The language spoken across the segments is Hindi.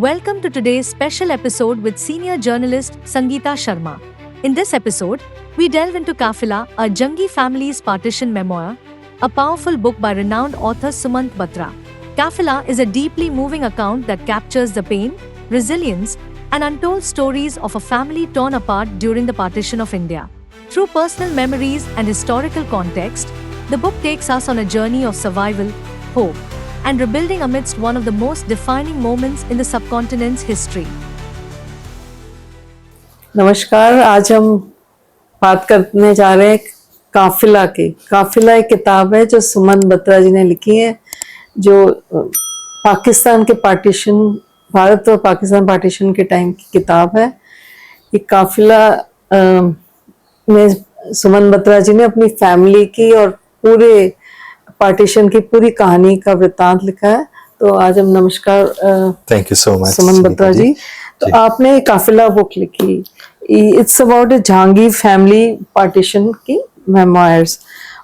Welcome to today's special episode with senior journalist Sangeeta Sharma. In this episode, we delve into Kafila, a Jangi family's partition memoir, a powerful book by renowned author Sumant Batra. Kafila is a deeply moving account that captures the pain, resilience, and untold stories of a family torn apart during the partition of India. Through personal memories and historical context, the book takes us on a journey of survival, hope, and rebuilding amidst one of the most defining moments in the subcontinent's history. नमस्कार। आज हम बात करने जा रहे हैं काफिला की। काफिला एक किताब है जो सुमन बत्रा जी ने लिखी है, जो पाकिस्तान के पार्टीशन, भारत और पाकिस्तान पार्टीशन के टाइम की किताब है। ये काफिला में सुमन बत्रा जी ने अपनी फैमिली की और पूरे पार्टीशन की पूरी कहानी का वृत्तांत लिखा है। तो आज हम नमस्कार, थैंक यू सो मच सुमन बत्रा जी। तो आपने काफिला बुक लिखी, it's about A Jahangir family partition की मेमोयर्स।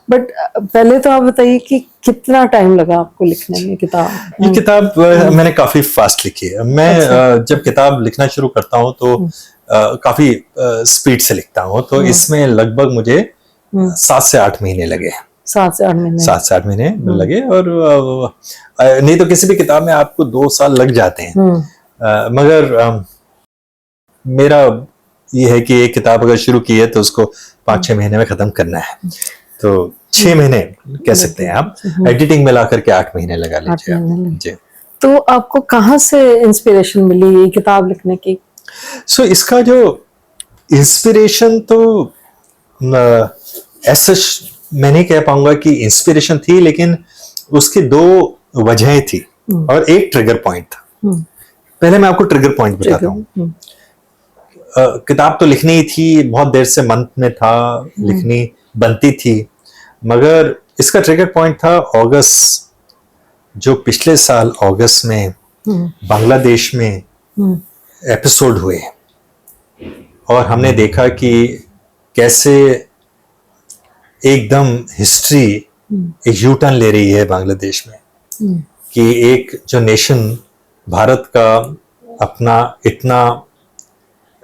बट पहले तो आप बताइए कि कितना टाइम लगा आपको लिखने में किताब? ये किताब मैंने काफी फास्ट लिखी है। मैं जब किताब लिखना शुरू करता हूँ तो काफी स्पीड से लिखता हूँ, तो इसमें लगभग मुझे 7 से 8 महीने लगे। 7 से 8 महीने 7 से 8 महीने लगे। और नहीं तो किसी भी किताब में आपको 2 साल लग जाते हैं। मगर मेरा ये है कि एक किताब अगर शुरू की है तो उसको 5-6 महीने में खत्म करना है। तो 6 महीने कह सकते हैं आप, एडिटिंग में ला करके 8 महीने लगा लीजिए जी। तो आपको कहाँ से इंस्पिरेशन मिली ये किताब लिखने की? इसका जो इंस्पिरेशन तो ऐसा मैं नहीं कह पाऊंगा कि इंस्पिरेशन थी, लेकिन उसकी 2 वजहें थी और एक ट्रिगर पॉइंट था। पहले मैं आपको ट्रिगर पॉइंट बताता हूँ। किताब तो लिखनी ही थी, बहुत देर से मन में था, लिखनी बनती थी, मगर इसका ट्रिगर पॉइंट था अगस्त, जो पिछले साल अगस्त में बांग्लादेश में एपिसोड हुए और हमने देखा कि कैसे एकदम हिस्ट्री एक यू टर्न ले रही है बांग्लादेश में, कि एक जो नेशन भारत का अपना इतना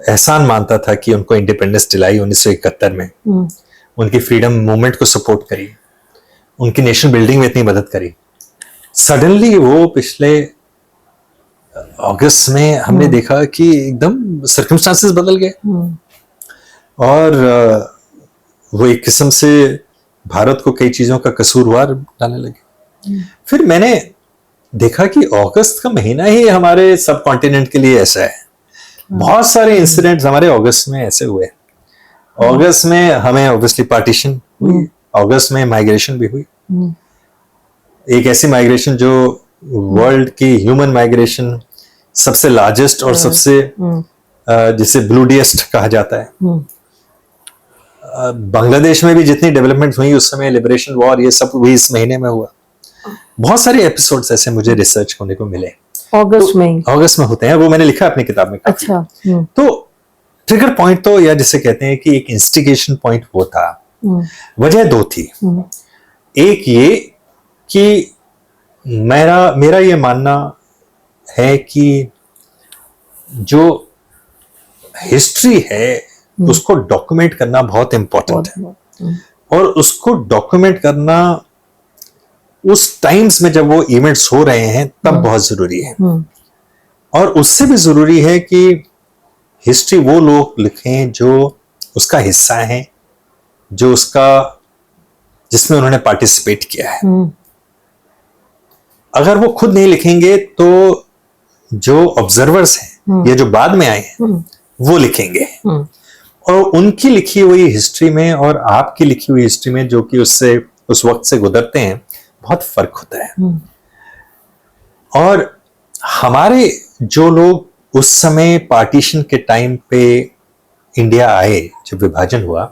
एहसान मानता था कि उनको इंडिपेंडेंस दिलाई 1971 में, उनकी फ्रीडम मूवमेंट को सपोर्ट करी, उनकी नेशन बिल्डिंग में इतनी मदद करी, सडनली वो पिछले अगस्त में हमने देखा कि एकदम सर्कमस्टांसेस बदल गए और वो एक किस्म से भारत को कई चीजों का कसूरवार डालने लगे। फिर मैंने देखा कि अगस्त का महीना ही हमारे सब कॉन्टिनेंट के लिए ऐसा है। बहुत सारे इंसिडेंट्स हमारे अगस्त में ऐसे हुए। अगस्त में हमें ऑब्वियसली पार्टीशन हुई, अगस्त में माइग्रेशन भी हुई, एक ऐसी माइग्रेशन जो वर्ल्ड की ह्यूमन माइग्रेशन सबसे लार्जेस्ट और सबसे जिसे ब्लूडिएस्ट कहा जाता है। बांग्लादेश में भी जितनी डेवलपमेंट हुई उस समय, लिबरेशन वॉर, ये सब भी इस महीने में हुआ। बहुत सारे एपिसोड्स ऐसे मुझे रिसर्च होने को मिले अगस्त में होते हैं, वो मैंने लिखा अपनी किताब में। अच्छा। तो ट्रिगर पॉइंट तो, या जिसे कहते हैं कि एक इंस्टिगेशन पॉइंट वो था। वजह 2 थी। एक ये कि मेरा ये मानना है कि जो हिस्ट्री है उसको डॉक्यूमेंट करना बहुत इंपॉर्टेंट है, और उसको डॉक्यूमेंट करना उस टाइम्स में जब वो इवेंट्स हो रहे हैं तब बहुत जरूरी है। और उससे भी जरूरी है कि हिस्ट्री वो लोग लिखें जो उसका हिस्सा है, जो उसका, जिसमें उन्होंने पार्टिसिपेट किया है। अगर वो खुद नहीं लिखेंगे तो जो ऑब्जर्वर्स हैं या जो बाद में आए हैं वो लिखेंगे, और उनकी लिखी हुई हिस्ट्री में और आपकी लिखी हुई हिस्ट्री में, जो कि उससे उस वक्त से गुजरते हैं, बहुत फर्क होता है। और हमारे जो लोग उस समय पार्टीशन के टाइम पे इंडिया आए, जब विभाजन हुआ,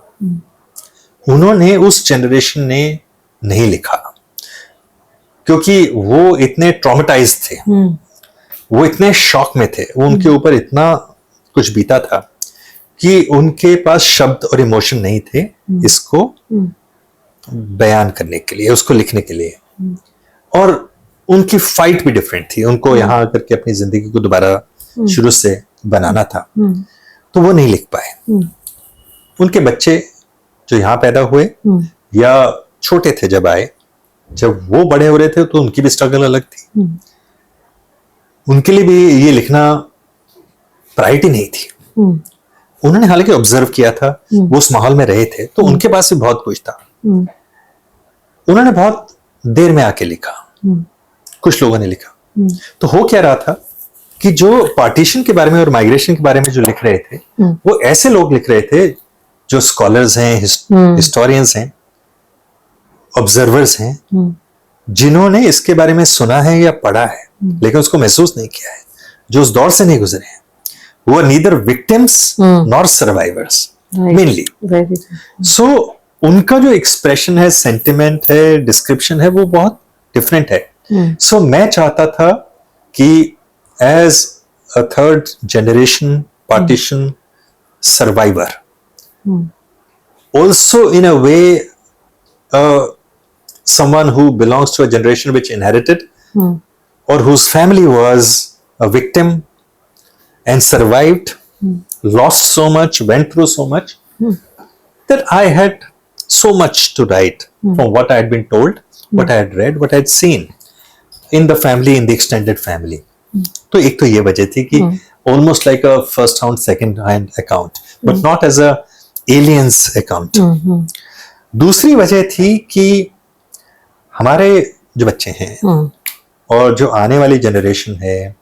उन्होंने, उस जनरेशन ने नहीं लिखा, क्योंकि वो इतने ट्रॉमेटाइज थे, वो इतने शॉक में थे, वो उनके ऊपर इतना कुछ बीता था कि उनके पास शब्द और इमोशन नहीं थे इसको बयान करने के लिए, उसको लिखने के लिए। और उनकी फाइट भी डिफरेंट थी, उनको यहाँ आकर के अपनी जिंदगी को दोबारा शुरू से बनाना था, तो वो नहीं लिख पाए। उनके बच्चे जो यहाँ पैदा हुए या छोटे थे जब आए, जब वो बड़े हो रहे थे तो उनकी भी स्ट्रगल अलग थी, उनके लिए भी ये लिखना प्रायोरिटी नहीं थी। उन्होंने हालांकि ऑब्जर्व किया था, वो उस माहौल में रहे थे, तो उनके पास भी बहुत कुछ था। उन्होंने बहुत देर में आके लिखा, कुछ लोगों ने लिखा। तो हो क्या रहा था कि जो पार्टीशन के बारे में और माइग्रेशन के बारे में जो लिख रहे थे, वो ऐसे लोग लिख रहे थे जो स्कॉलर्स हैं, हिस्टोरियंस हैं, ऑब्जर्वर्स हैं, जिन्होंने इसके बारे में सुना है या पढ़ा है लेकिन उसको महसूस नहीं किया है, जो उस दौर से नहीं गुजरे हैं। वो neither victims nor survivors mainly. So उनका जो एक्सप्रेशन है, सेंटिमेंट है, डिस्क्रिप्शन है, वो बहुत डिफरेंट है। सो मैं चाहता था कि as a third generation partition survivor, also in a way someone who belongs to a generation which inherited or whose family was a victim and survived, lost so much, went through so much, that I had so much to write from what I had been told, what I had read, what I had seen in the family, in the extended family. तो एक तो ये वजह थी कि almost like a first hand, second hand account, but not as a aliens account. दूसरी वजह थी कि हमारे जो बच्चे हैं और जो आने वाली जनरेशन है,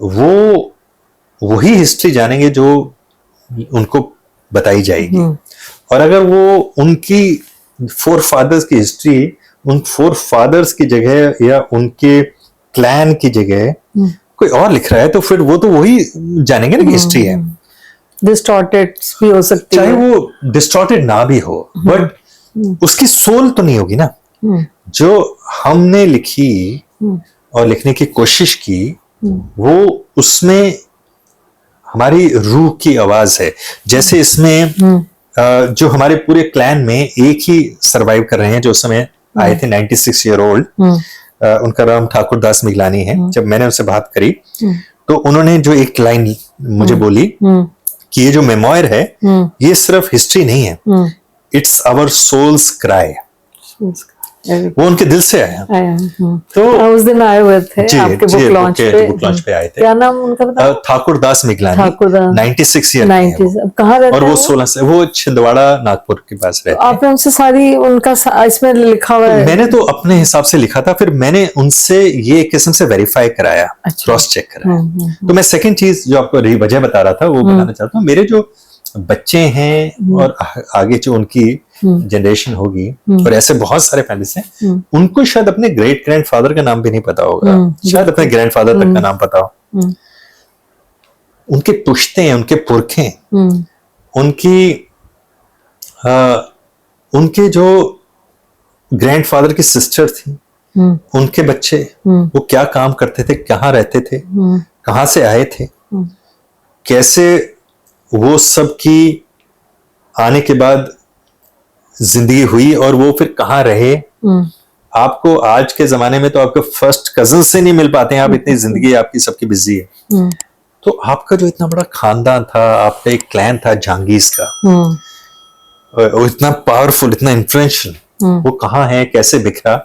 वो वही हिस्ट्री जानेंगे जो उनको बताई जाएगी। और अगर वो उनकी फोर फादर्स की हिस्ट्री उन फोर फादर्स की जगह या उनके क्लैन की जगह कोई और लिख रहा है, तो फिर वो तो वही जानेंगे ना कि हिस्ट्री है। डिस्टॉर्टेड भी हो सकती है, चाहे वो डिस्टॉर्टेड ना भी हो, बट उसकी सोल तो नहीं होगी ना। जो हमने लिखी और लिखने की कोशिश की, वो उसमें हमारी रूह की आवाज है। जैसे इसमें जो हमारे पूरे क्लैन में एक ही सरवाइव कर रहे हैं, जो उस समय आए थे 96 ईयर ओल्ड, उनका नाम ठाकुर दास मिगलानी है। जब मैंने उनसे बात करी तो उन्होंने जो एक लाइन मुझे बोली कि ये जो मेमोयर है, ये सिर्फ हिस्ट्री नहीं है, इट्स आवर सोल्स क्राई। वो उनके दिल से आया। तो उस दिन आए हुए थे जी, आपके बुक लॉन्च पे आए थे। क्या नाम उनका बता? ठाकुर दास मिगलानी, 96 ईयर 90 कहाँ रहते और वो हैं? 16 से वो छिंदवाड़ा नागपुर के पास रहते हैं। आपने उनसे सारी उनका इसमें लिखा हुआ है? मैंने तो अपने हिसाब से लिखा था, फिर मैंने उनसे ये एक किस्म से वेरीफाई कराया, क्रॉस चेक कराया। तो मैं सेकंड चीज जो आपको वजह बता रहा था वो बताना चाहता हूँ। मेरे जो बच्चे हैं और आगे जो उनकी जनरेशन होगी, और ऐसे बहुत सारे फैमिलीज हैं, उनको शायद अपने ग्रेट ग्रैंडफादर का नाम भी नहीं पता होगा, शायद अपने ग्रैंडफादर तक का नाम पता हो। उनके पुश्ते, उनके पुरखे, उनके जो ग्रैंडफादर की सिस्टर थी, उनके बच्चे वो क्या काम करते थे, कहाँ रहते थे, कहाँ से आए थे, कैसे वो सब की आने के बाद जिंदगी हुई और वो फिर कहाँ रहे। आपको आज के जमाने में तो आपके फर्स्ट कजन से नहीं मिल पाते हैं, आप इतनी जिंदगी आपकी सबकी बिजी है। तो आपका जो इतना बड़ा खानदान था, आपका एक क्लैन था जहांगीर का, और इतना पावरफुल, इतना इन्फ्लुएंशियल, वो कहाँ है, कैसे बिखरा,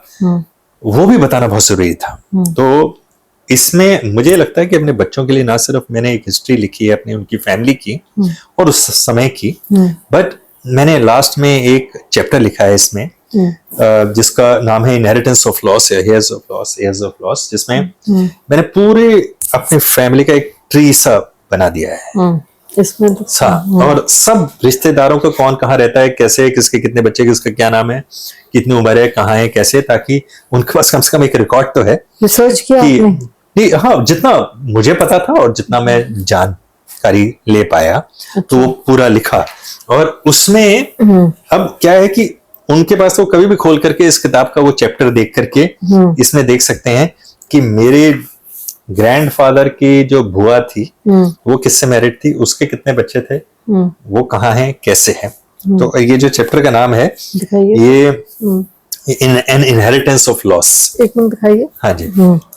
वो भी बताना बहुत जरूरी था। तो इसमें मुझे लगता है कि अपने बच्चों के लिए ना सिर्फ मैंने एक हिस्ट्री लिखी है अपनी उनकी फैमिली की और उस समय की, बट मैंने लास्ट में एक चैप्टर लिखा है इसमें जिसका नाम है inheritance of loss, hairs of loss, hairs of loss, जिसमें मैंने पूरे अपने फैमिली का एक ट्री सा बना दिया है इसमें तो और सब रिश्तेदारों का कौन कहाँ रहता है, कैसे, किसके कितने बच्चे, किसका क्या नाम है, कितनी उम्र है, कहाँ है, कैसे, ताकि उनके पास कम से कम एक रिकॉर्ड तो है। रिसर्च किया आपने? हाँ, जितना मुझे पता था और जितना मैं जानकारी ले पाया तो वो पूरा लिखा। और उसमें अब क्या है कि उनके पास तो कभी भी खोल करके इस किताब का वो चैप्टर देख करके इसमें देख सकते हैं कि मेरे ग्रैंडफादर की जो बुआ थी वो किससे मैरिड थी, उसके कितने बच्चे थे, वो कहाँ हैं, कैसे हैं। तो ये जो चैप्टर का नाम है, ये एन इनहेरिटेंस ऑफ लॉस। एक मिनट दिखाइए। हाँ जी,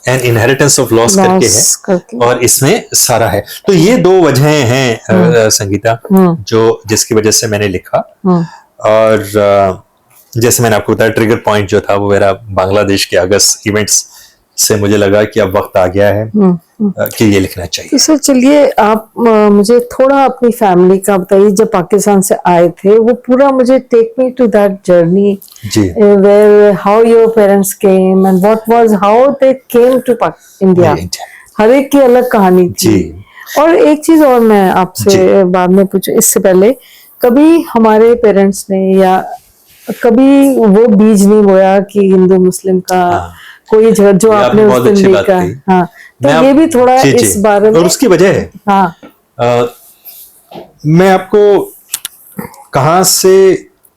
एन इनहेरिटेंस ऑफ लॉस करके है, और इसमें सारा है। तो ये दो वजहें हैं संगीता, जो जिसकी वजह से मैंने लिखा। और जैसे मैंने आपको बताया, ट्रिगर पॉइंट जो था वो मेरा बांग्लादेश के अगस्त इवेंट्स से मुझे लगा कि अब वक्त आ गया है कि ये लिखना चाहिए। तो सर चलिए आप मुझे थोड़ा अपनी फैमिली का बताइए। जब पाकिस्तान से आए थे, वो पूरा मुझे take me to that journey, where how your parents came and what was how they came to India. हर एक की अलग कहानी थी। और एक चीज और मैं आपसे बाद में पूछूं, इससे पहले कभी हमारे पेरेंट्स ने या कभी वो बीज नहीं बोया कि हिंदू मुस्लिम का कोई जो आपने उस दिन देखा। हाँ, तो ये भी थोड़ा इस बारे में, और उसकी वजह है। मैं आपको कहाँ से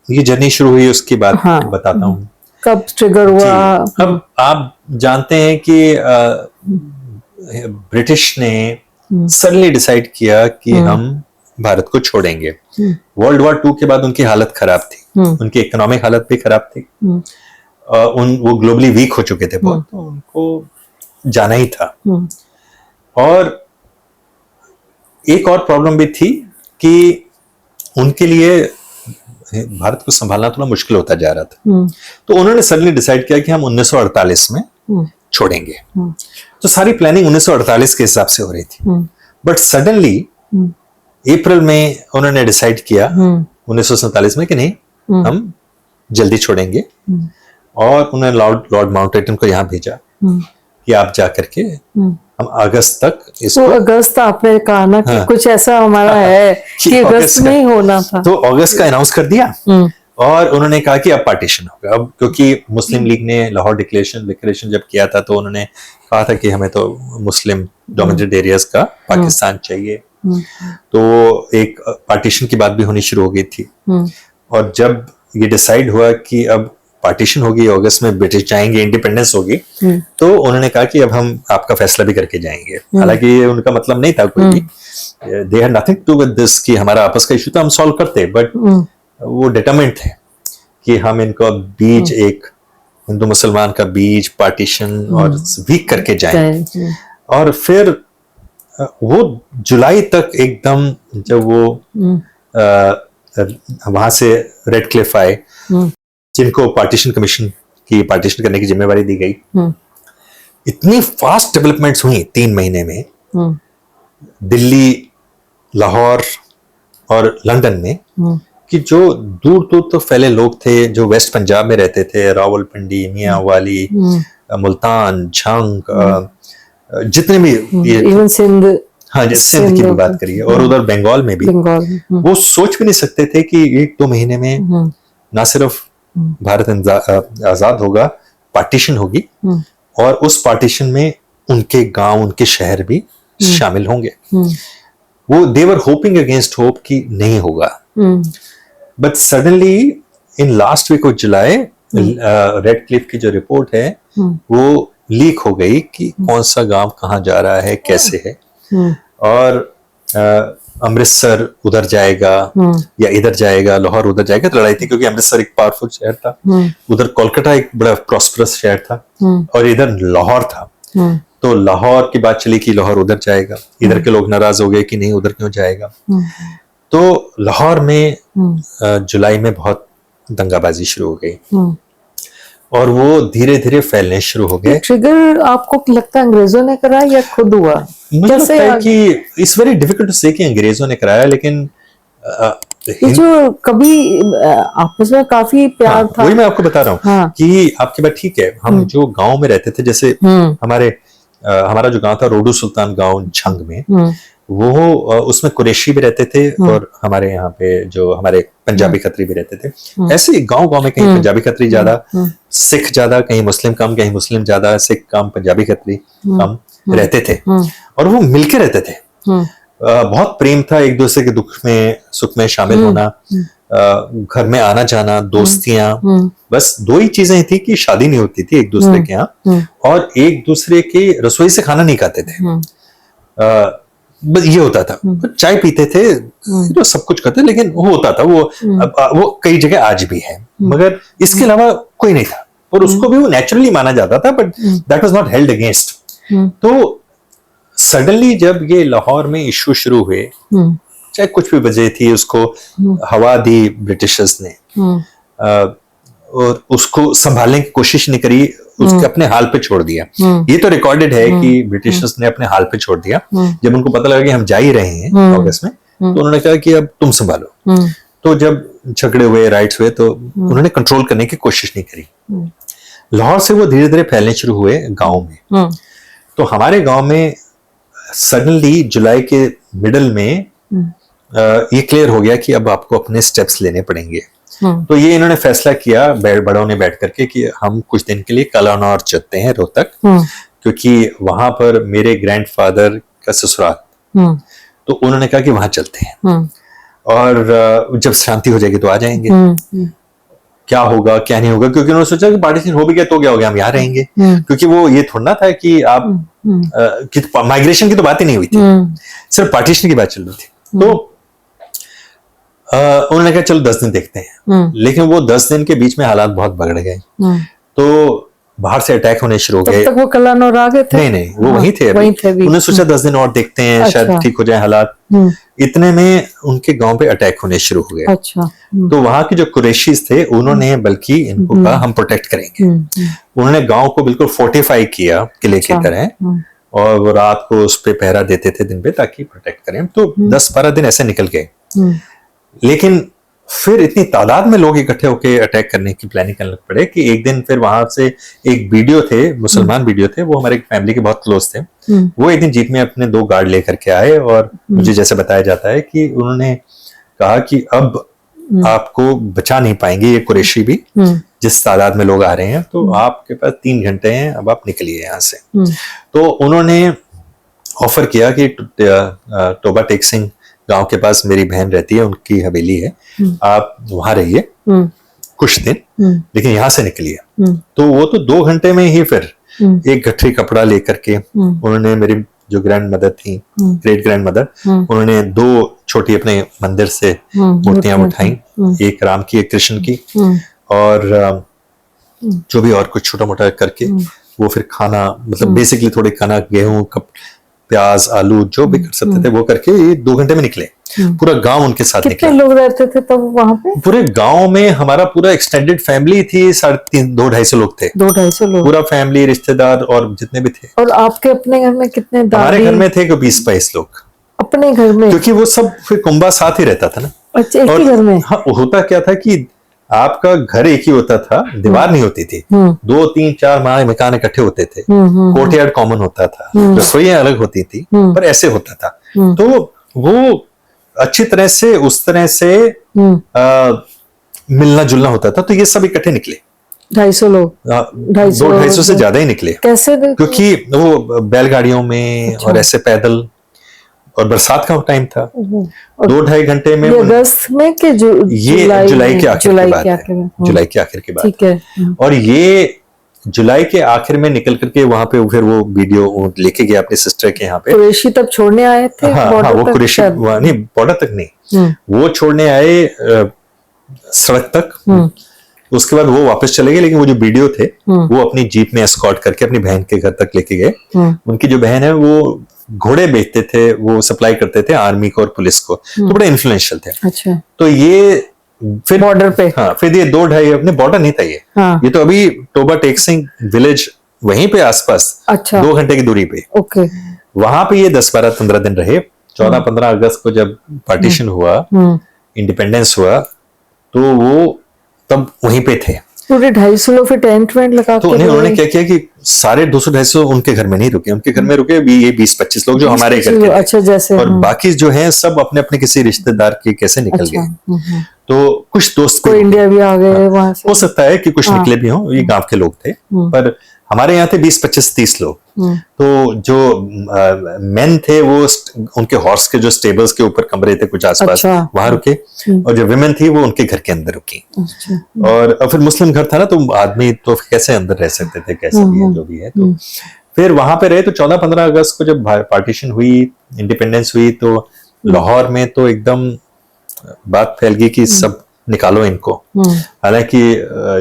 ये जर्नी शुरू हुई उसकी बात बताता हूँ। कब ट्रिगर हुआ? अब आप जानते हैं कि ब्रिटिश ने सडनली डिसाइड किया कि हम भारत को छोड़ेंगे। वर्ल्ड वॉर 2 के बाद उनकी हालत खराब थी, उनकी इकोनॉमिक हालत भी खराब थी। वो ग्लोबली वीक हो चुके थे बहुत, तो उनको जाना ही था। और एक और प्रॉब्लम भी थी कि उनके लिए भारत को संभालना थोड़ा मुश्किल होता जा रहा था। तो उन्होंने सडनली डिसाइड किया कि हम 1948 में छोड़ेंगे। तो सारी प्लानिंग 1948 के हिसाब से हो रही थी, बट सडनली अप्रैल में उन्होंने डिसाइड किया 1947 में कि नहीं, हम जल्दी छोड़ेंगे। और उन्होंने लॉर्ड माउंटबेटन को यहाँ भेजा कि आप जा करके हम अगस्त तक इसको। तो अगस्त आपने कहा ना कि कुछ ऐसा हमारा है कि अगस्त में ही होना था, तो अगस्त का अनाउंस कर दिया। और उन्होंने कहा कि अब पार्टीशन होगा। अब क्योंकि मुस्लिम लीग ने लाहौर डिक्लेरेशन जब किया था, तो उन्होंने कहा था कि हमें तो मुस्लिम डोमिनेटेड एरियाज का पाकिस्तान चाहिए। तो एक पार्टीशन की बात भी होनी शुरू हो गई थी। और जब ये डिसाइड हुआ कि अब पार्टीशन होगी, अगस्त में ब्रिटिश जाएंगे, इंडिपेंडेंस होगी, तो उन्होंने कहा कि अब हम आपका फैसला भी करके जाएंगे। हालांकि ये उनका मतलब नहीं था कोई भी, they had nothing to with this कि हमारा आपस का इशू तो हम सॉल्व करते, बट वो डिटरमिन्ड थे कि हम इनको बीच एक हिंदू मुसलमान का बीच पार्टीशन और वीक करके जाएंगे। और फिर वो जुलाई तक एकदम, जब वो वहां से रेड क्लिफ आए, जिनको पार्टीशन कमीशन की पार्टीशन करने की जिम्मेवारी दी गई, इतनी फास्ट डेवलपमेंट्स हुई 3 महीने में दिल्ली, लाहौर और लंदन में, कि जो दूर दूर तो फैले लोग थे, जो वेस्ट पंजाब में रहते थे, रावलपिंडी, मियांवाली, मुल्तान, झंग, जितने भी इवन सिंध, हाँ जी सिंध की भी बात करिए, और उधर बंगाल में भी, वो सोच भी नहीं सकते थे कि 1-2 महीने में ना सिर्फ भारत आजाद होगा, पार्टीशन होगी, और उस पार्टीशन में उनके गांव, उनके शहर भी शामिल होंगे। वो they were hoping against hope कि नहीं होगा, but suddenly in last week of July Radcliffe की जो रिपोर्ट है वो लीक हो गई कि कौन सा गांव कहाँ जा रहा है, कैसे है। और अमृतसर उधर जाएगा या इधर जाएगा, लाहौर उधर जाएगा, तो लड़ाई थी, क्योंकि अमृतसर एक पावरफुल शहर था, उधर कोलकाता एक बड़ा प्रॉस्परस शहर था, और इधर लाहौर था। तो लाहौर की बात चली कि लाहौर उधर जाएगा, इधर के लोग नाराज हो गए कि नहीं उधर क्यों जाएगा। तो लाहौर में जुलाई में बहुत दंगाबाजी शुरू हो गई, और वो धीरे धीरे फैलने शुरू हो गए। ट्रिगर आपको लगता है अंग्रेजों ने कराया या खुद हुआ? मुझे लगता है कि इट्स वेरी डिफिकल्ट टू से कि अंग्रेजों ने कराया, लेकिन ये जो कभी आपस में काफी प्यार था, वही मैं आपको बता रहा हूँ कि आपकी बात ठीक है। हम जो गांव में रहते थे, जैसे हमारा जो गांव था रोडू सुल्तान गांव झंग में, वो उसमें कुरैशी भी रहते थे, और हमारे यहाँ पे जो हमारे पंजाबी खत्री भी रहते थे। ऐसे गांव गांव में कहीं पंजाबी खत्री ज्यादा, सिख ज्यादा, कहीं मुस्लिम कम, कहीं मुस्लिम ज्यादा, सिख कम, पंजाबी खत्री कम रहते थे, और वो मिलके रहते थे। बहुत प्रेम था, एक दूसरे के दुख में सुख में शामिल होना, घर में आना जाना, दोस्तियां, बस 2 ही चीजें थी कि शादी नहीं होती थी एक दूसरे के यहाँ, और एक दूसरे की रसोई से खाना नहीं खाते थे। बस ये होता था, चाय पीते थे, तो सब कुछ करते, लेकिन वो होता था वो कई जगह आज भी है, मगर इसके अलावा कोई नहीं था। और उसको भी वो नेचुरली माना जाता था, but that was not held against. तो सडनली जब ये लाहौर में इश्यू शुरू हुए, चाहे कुछ भी वजह थी, उसको हवा दी ब्रिटिशर्स ने, और उसको संभालने की कोशिश नहीं करी, उसके अपने हाल पे छोड़ दिया। ये तो रिकॉर्डेड है कि ब्रिटिशर्स ने अपने हाल पे छोड़ दिया। जब उनको पता लगा कि हम जा ही रहे हैं अगस्त में, तो उन्होंने कहा कि अब तुम संभालो। तो जब झगड़े हुए, राइट्स हुए, तो उन्होंने कंट्रोल करने की कोशिश नहीं करी। लाहौर से वो धीरे धीरे फैलने शुरू हुए गाँव में। तो हमारे गाँव में सडनली जुलाई के मिडल में ये क्लियर हो गया कि अब आपको अपने स्टेप्स लेने पड़ेंगे। तो ये इन्होंने फैसला किया बड़ों ने बैठ करके कि हम कुछ दिन के लिए कलानौर चलते हैं, रोहतक, क्योंकि वहां पर मेरे ग्रैंडफादर का ससुराल। तो उन्होंने कहा कि वहां चलते हैं, और जब शांति हो जाएगी तो आ जाएंगे। क्या होगा क्या नहीं होगा, क्योंकि उन्होंने सोचा कि पार्टीशन हो भी गया तो क्या हो गया, हम यहाँ रहेंगे। क्योंकि वो ये थोड़ा ना था कि आप माइग्रेशन की तो बात ही नहीं हुई थी, सिर्फ पार्टीशन की बात चल रही थी। तो उन्होंने कहा चलो 10 दिन देखते हैं। लेकिन वो 10 दिन के बीच में हालात बहुत बिगड़ गए। तो बाहर से अटैक होने शुरू हो गए। तब तक वो कलानौर आ गए थे? नहीं, वो वहीं थे अभी। उन्होंने सोचा 10 दिन और देखते हैं, अच्छा। शायद ठीक हो जाए हालात। इतने में उनके गांव पे अटैक होने शुरू हो गए। अच्छा। तो वहां के जो कुरैशीज थे, उन्होंने बल्कि इनको कहा हम प्रोटेक्ट करेंगे। उन्होंने गांव को बिल्कुल फोर्टिफाई किया किले की तरह, और वो रात को उस पे पहरा देते थे दिन पे, ताकि प्रोटेक्ट करें। तो 10-12 दिन ऐसे निकल गए। लेकिन फिर इतनी तादाद में लोग इकट्ठे होकर अटैक करने की प्लानिंग करने लग पड़े कि एक दिन फिर वहां से एक वीडियो थे, मुसलमान वीडियो थे, वो हमारे फैमिली के बहुत क्लोज थे। वो एक दिन जीप में अपने 2 गार्ड लेकर के आए, और मुझे जैसे बताया जाता है कि उन्होंने कहा कि अब आपको बचा नहीं पाएंगे ये कुरैशी भी, जिस तादाद में लोग आ रहे हैं। तो आपके पास 3 घंटे हैं, अब आप निकलिए यहाँ से। तो उन्होंने ऑफर किया कि टोबा टेक सिंह गांव के पास मेरी बहन रहती है, उनकी हवेली है, आप वहां रहिए कुछ दिन, लेकिन यहाँ से निकलिए। तो वो तो 2 घंटे में ही फिर एक गठरी कपड़ा लेकर के उन्होंने, मेरी जो ग्रैंड मदर थी, ग्रेट ग्रैंड मदर, उन्होंने 2 छोटी अपने मंदिर से मूर्तियां उठाई, एक राम की एक कृष्ण की, और जो भी और कुछ छोटा मोटा करके वो फिर खाना, मतलब बेसिकली थोड़े खाना, गेहूं, प्याज, आलू, जो भी कर सकते थे वो करके ये 2 घंटे में निकले। पूरा गांव उनके साथ निकला। कितने लोग रहते थे तब वहां पे? पूरे गांव में हमारा पूरा एक्सटेंडेड फैमिली थी, 250-250 लोग थे। 250 लोग, पूरा फैमिली, रिश्तेदार और जितने भी थे। और आपके अपने घर में कितने? हमारे घर में थे 20-22 लोग अपने घर में, क्योंकि वो सब फिर कुंभा साथ ही रहता था ना। अच्छा, एक ही घर में? हाँ, होता क्या था कि आपका घर एक ही होता था, दीवार नहीं होती थी, 2-3-4 मकान इकट्ठे होते थे, कोर्टयार्ड कॉमन होता था, रसोइयां अलग होती थी, पर ऐसे होता था। तो वो अच्छी तरह से, उस तरह से मिलना जुलना होता था। तो ये सब इकट्ठे निकले, 250 लोग, 250 से ज्यादा ही निकले। कैसे? क्योंकि वो बैलगाड़ियों में, अच्छा। और ऐसे पैदल, और बरसात का टाइम था, 2-2.5 घंटे में। अगस्त में के ये जुलाई के आखिर की बात है, जुलाई के आखिर की बात। ठीक है। और ये जुलाई के आखिर में निकल करके वहां पे फिर वो वीडियो लेके गया अपने सिस्टर के यहाँ पे। कुरैशी तब छोड़ने आए थे? हाँ, वो कुरैशी नहीं, बॉर्डर तक नहीं, वो छोड़ने आए सड़क तक। उसके बाद वो वापस चले गए, लेकिन वो जो वीडियो थे वो अपनी जीप में एस्कॉर्ट करके अपनी बहन के घर तक लेके गए। उनकी जो बहन है वो घोड़े बेचते थे, वो सप्लाई करते थे आर्मी को और पुलिस को, तो बड़े इन्फ्लुएंशियल थे। अच्छा। तो ये फिर बॉर्डर पे, हाँ, फिर ये 2-2.5 अपने बॉर्डर नहीं था ये, हाँ। ये तो अभी टोबा टेक सिंह विलेज वहीं पे आसपास, अच्छा। 2 घंटे की दूरी पे। ओके। वहां पे ये 10-12-15 दिन रहे। 14-15 अगस्त को जब पार्टीशन हुआ, इंडिपेंडेंस हुआ, तो वो तब वहीं पे थे। पूरे 250 लोग फिर टेंट वेंट लगा तो उन्होंने क्या किया कि सारे 200-250 उनके घर में नहीं रुके, उनके घर में रुके ये 20-25 लोग जो हमारे घर के। अच्छा, जैसे। और बाकी जो है सब अपने अपने किसी रिश्तेदार के कैसे निकल गए। तो कुछ दोस्त कोई इंडिया भी आ गए वहां से, हो सकता है कि कुछ निकले भी हों, ये गांव के लोग थे। पर हमारे यहाँ थे 20-25-30 लोग। तो जो मेन थे वो उनके हॉर्स के जो स्टेबल्स के ऊपर कमरे थे कुछ आसपास, अच्छा। वहां रुके, और जो विमेन थी वो उनके घर के अंदर रुकी। अच्छा। और फिर मुस्लिम घर था ना, तो आदमी तो कैसे अंदर रह सकते थे, कैसे भी है जो भी है। तो फिर वहां पे रहे। तो 14-15 अगस्त को जब पार्टीशन हुई, इंडिपेंडेंस हुई, तो लाहौर में तो एकदम बात फैल गई कि सब निकालो इनको। हालांकि